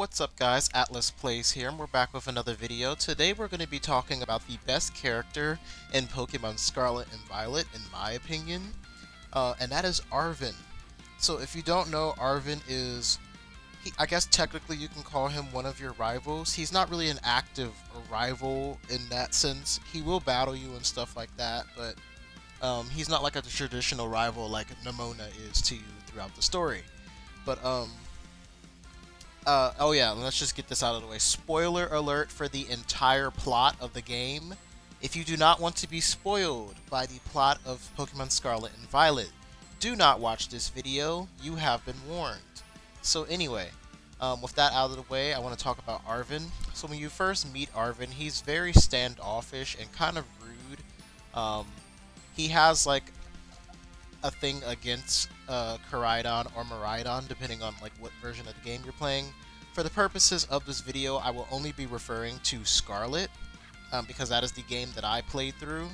What's up guys, Atlas Plays here, and we're back with another video. Today we're going to be talking about the best character in Pokemon Scarlet and Violet, in my opinion, and that is Arven. So if you don't know, Arven is, I guess technically you can call him one of your rivals. He's not really an active rival in that sense. He will battle you and stuff like that, but he's not like a traditional rival like Nemona is to you throughout the story. But oh yeah, let's just get this out of the way. Spoiler alert for the entire plot of the game. If you do not want to be spoiled by the plot of Pokemon Scarlet and Violet, do not watch this video. You have been warned. So anyway, with that out of the way, I want to talk about Arven. So when you first meet Arven, he's very standoffish and kind of rude. He has like a thing against Koraidon or Miraidon, depending on like what version of the game you're playing. For the purposes of this video, I will only be referring to Scarlet, because that is the game that I played through.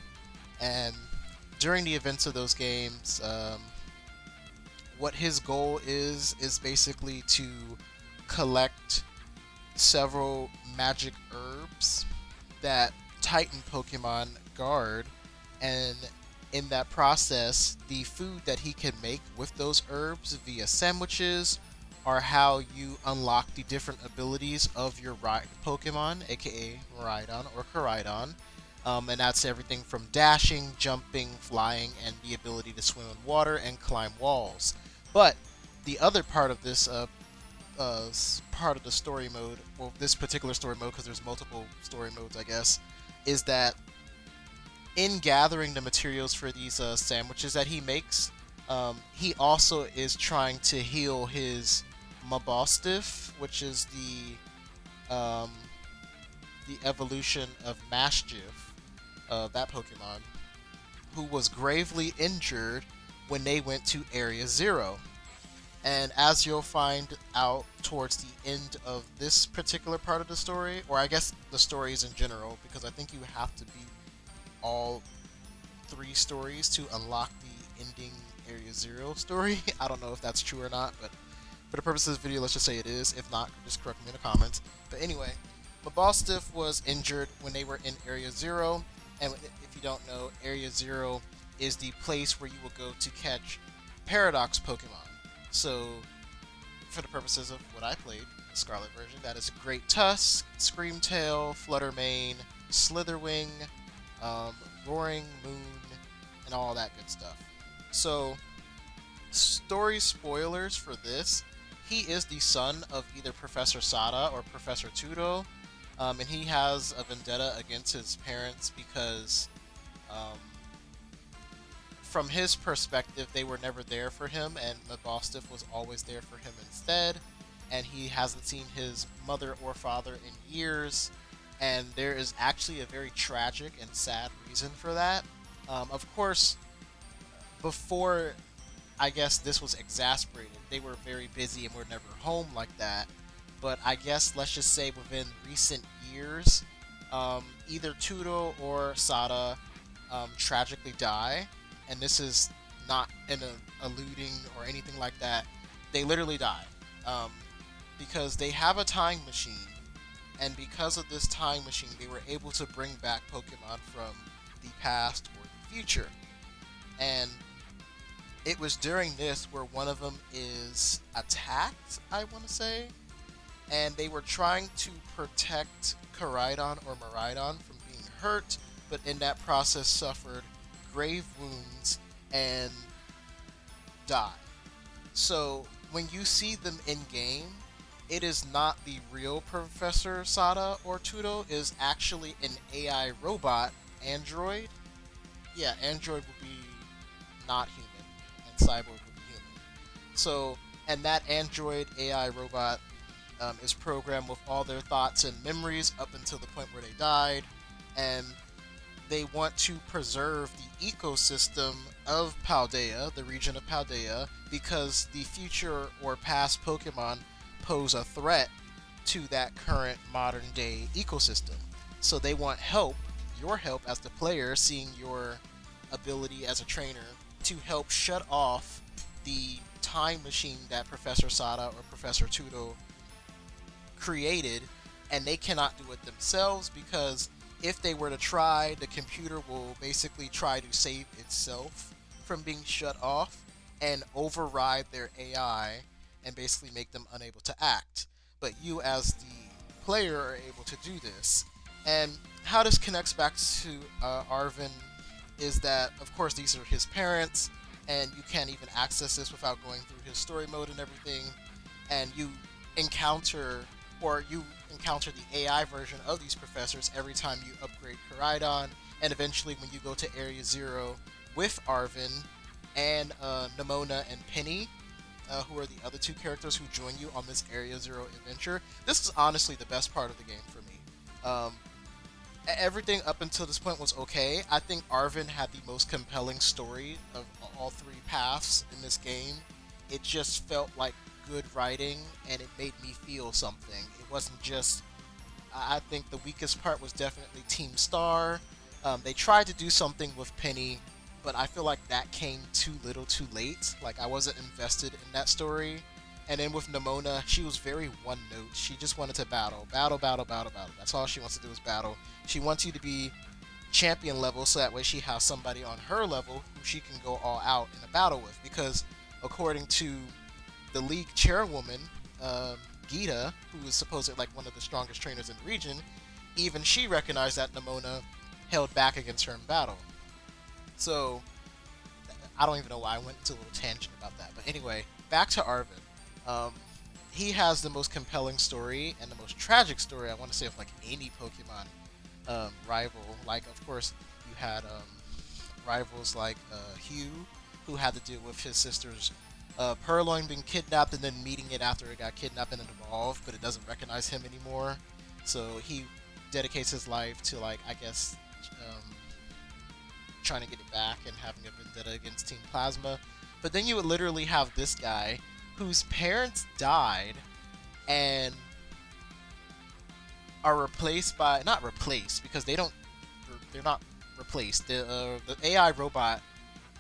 And during the events of those games, what his goal is basically to collect several magic herbs that Titan Pokemon guard, and in that process, the food that he can make with those herbs via sandwiches are how you unlock the different abilities of your Pokemon, aka Miraidon or Koraidon. And that's everything from dashing, jumping, flying, and the ability to swim in water and climb walls. But the other part of this part of the story mode, well, this particular story mode, because there's multiple story modes, I guess, is that in gathering the materials for these sandwiches that he makes, he also is trying to heal his Mabostiff, which is the evolution of Maschiff, that Pokemon, who was gravely injured when they went to Area Zero. And as you'll find out towards the end of this particular part of the story, or I guess the stories in general, because I think you have to beat all 3 stories to unlock the ending Area Zero story. I don't know if that's true or not, but for the purpose of this video, let's just say it is. If not, just correct me in the comments. But anyway, Mabostiff was injured when they were in Area Zero, and if you don't know, Area Zero is the place where you will go to catch Paradox Pokemon. So, for the purposes of what I played, the Scarlet version, that is Great Tusk, Screamtail, Fluttermane, Slitherwing, Roaring Moon, and all that good stuff. So, story spoilers for this. He is the son of either Professor Sada or Professor Tudo, and he has a vendetta against his parents because, from his perspective, they were never there for him, and Mabostiff was always there for him instead, and he hasn't seen his mother or father in years. And there is actually a very tragic and sad reason for that. Of course, before, I guess, this was exasperated, they were very busy and were never home like that. But I guess, let's just say within recent years, either Tudo or Sada tragically die. And this is not in alluding or anything like that. They literally die. Because they have a time machine. And because of this time machine, they were able to bring back Pokemon from the past or the future. And it was during this where one of them is attacked, I want to say. And they were trying to protect Koraidon or Miraidon from being hurt, but in that process suffered grave wounds and died. So when you see them in game, it is not the real Professor Sada or Tudo. It is actually an AI robot, android. Yeah, android would be not human, and cyborg would be human. So, and that android AI robot is programmed with all their thoughts and memories up until the point where they died, and they want to preserve the ecosystem of Paldea, the region of Paldea, because the future or past Pokemon pose a threat to that current modern day ecosystem. So they want help, your help as the player, seeing your ability as a trainer, to help shut off the time machine that Professor Sada or Professor Tudo created, and they cannot do it themselves because if they were to try, the computer will basically try to save itself from being shut off and override their AI and basically make them unable to act. But you, as the player, are able to do this. And how this connects back to Arven is that, of course, these are his parents, and you can't even access this without going through his story mode and everything. And encounter you encounter the AI version of these professors every time you upgrade Koraidon, and eventually when you go to Area Zero with Arven and Nimona and Penny, who are the other two characters who join you on this Area Zero adventure. This is honestly the best part of the game for me. Everything up until this point was okay. I think Arven had the most compelling story of all three paths in this game. It just felt like good writing, and it made me feel something. It wasn't just... I think the weakest part was definitely Team Star. They tried to do something with Penny, but I feel like that came too little too late. Like, I wasn't invested in that story. And then with Nimona, she was very one note. She just wanted to battle. Battle, battle, battle, battle. That's all she wants to do is battle. She wants you to be champion level so that way she has somebody on her level who she can go all out in a battle with. Because according to the league chairwoman, Gita, who is supposedly like one of the strongest trainers in the region, even she recognized that Nimona held back against her in battle. So, I don't even know why I went into a little tangent about that. But anyway, back to Arven. He has the most compelling story and the most tragic story, I want to say, of like any Pokemon rival. Like, of course, you had rivals like Hugh, who had to deal with his sister's Purloin being kidnapped and then meeting it after it got kidnapped and evolved, but it doesn't recognize him anymore. So he dedicates his life to, like, I guess, trying to get it back and having a vendetta against Team Plasma. But then you would literally have this guy whose parents died and are replaced by... not replaced, because they're not replaced. The AI robot,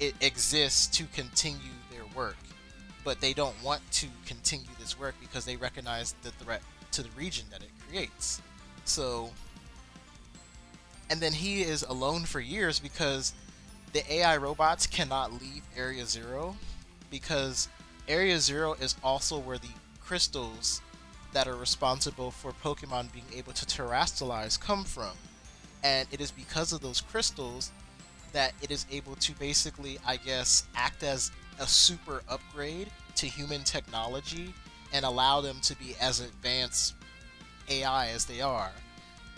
it exists to continue their work, but they don't want to continue this work because they recognize the threat to the region that it creates. So, and then he is alone for years because the AI robots cannot leave Area Zero, because Area Zero is also where the crystals that are responsible for Pokemon being able to terrestrialize come from. And it is because of those crystals that it is able to basically, I guess, act as a super upgrade to human technology and allow them to be as advanced AI as they are.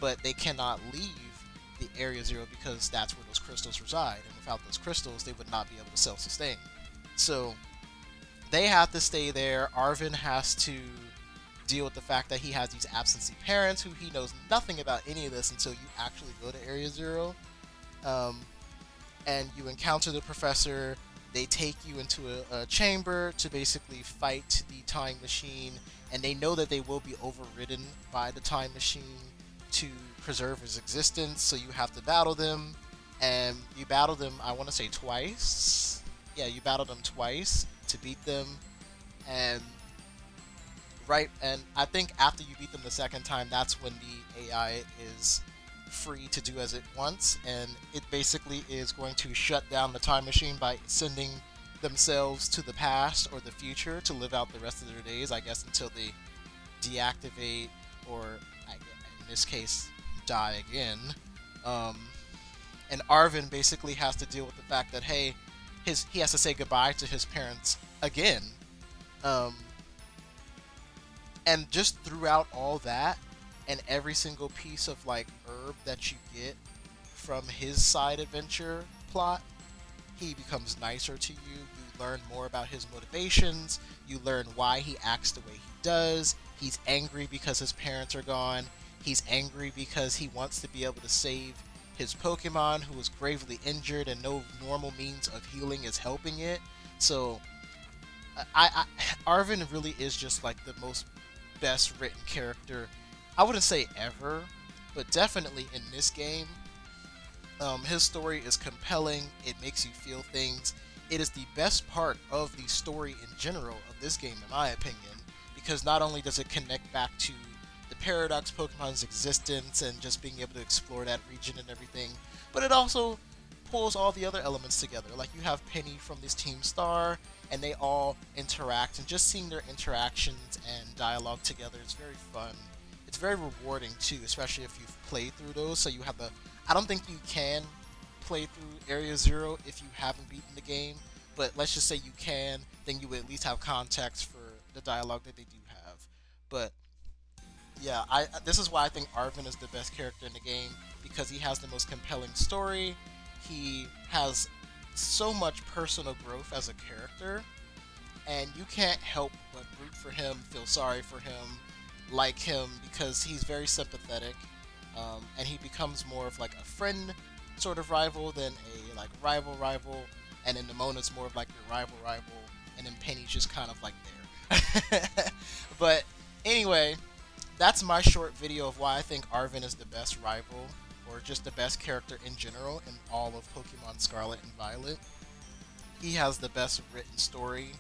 But they cannot leave the Area Zero because that's where those crystals reside. And without those crystals, they would not be able to self-sustain. So they have to stay there. Arven has to deal with the fact that he has these absentee parents who he knows nothing about any of this until you actually go to Area Zero. And you encounter the professor. They take you into a chamber to basically fight the time machine, and they know that they will be overridden by the time machine to preserve his existence, so you have to battle them. And you battle them, I want to say twice. Yeah, you battle them twice to beat them. And I think after you beat them the second time, that's when the AI is free to do as it wants, and it basically is going to shut down the time machine by sending themselves to the past or the future to live out the rest of their days, I guess, until they deactivate or, in this case, die again. And Arven basically has to deal with the fact that, hey, he has to say goodbye to his parents again. And just throughout all that, and every single piece of, like, herb that you get from his side adventure plot, he becomes nicer to you. You learn more about his motivations. You learn why he acts the way he does. He's angry because his parents are gone. He's angry because he wants to be able to save his Pokemon, who is gravely injured, and no normal means of healing is helping it. So, Arven really is just, like, the most best written character, I wouldn't say ever, but definitely in this game. His story is compelling. It makes you feel things. It is the best part of the story in general of this game, in my opinion, because not only does it connect back to Paradox Pokemon's existence and just being able to explore that region and everything. But it also pulls all the other elements together. Like you have Penny from this Team Star, and they all interact, and just seeing their interactions and dialogue together is very fun. It's very rewarding too, especially if you've played through those. So you have the. I don't think you can play through Area Zero if you haven't beaten the game, but let's just say you can, then you would at least have context for the dialogue that they do have. But yeah, I this is why I think Arven is the best character in the game because he has the most compelling story. He has so much personal growth as a character, and you can't help but root for him, feel sorry for him, like him because he's very sympathetic, and he becomes more of like a friend sort of rival than a like rival, and then Nemona's more of like your rival, and then Penny's just kind of like there. But anyway, that's my short video of why I think Arven is the best rival, or just the best character in general in all of Pokemon Scarlet and Violet. He has the best written story,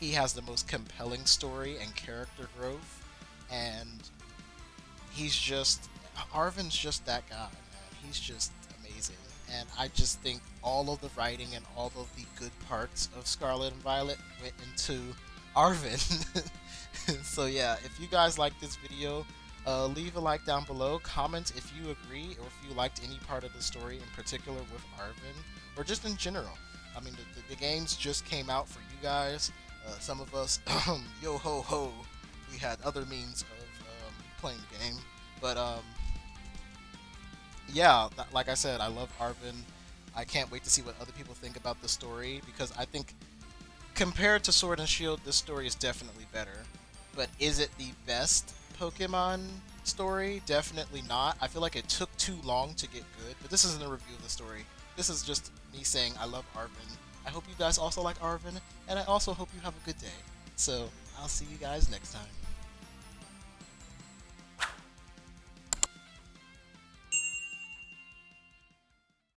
he has the most compelling story and character growth, and he's just, Arven's just that guy, man. He's just amazing. And I just think all of the writing and all of the good parts of Scarlet and Violet went into Arven. So yeah, if you guys like this video, leave a like down below, comment if you agree or if you liked any part of the story in particular with Arven, or just in general. I mean, the games just came out for you guys. Some of us, yo ho ho, we had other means of playing the game. But yeah, like I said, I love Arven. I can't wait to see what other people think about the story, because I think compared to Sword and Shield, this story is definitely better. But is it the best Pokemon story? Definitely not. I feel like it took too long to get good, but this isn't a review of the story. This is just me saying I love Arven. I hope you guys also like Arven, and I also hope you have a good day. So, I'll see you guys next time.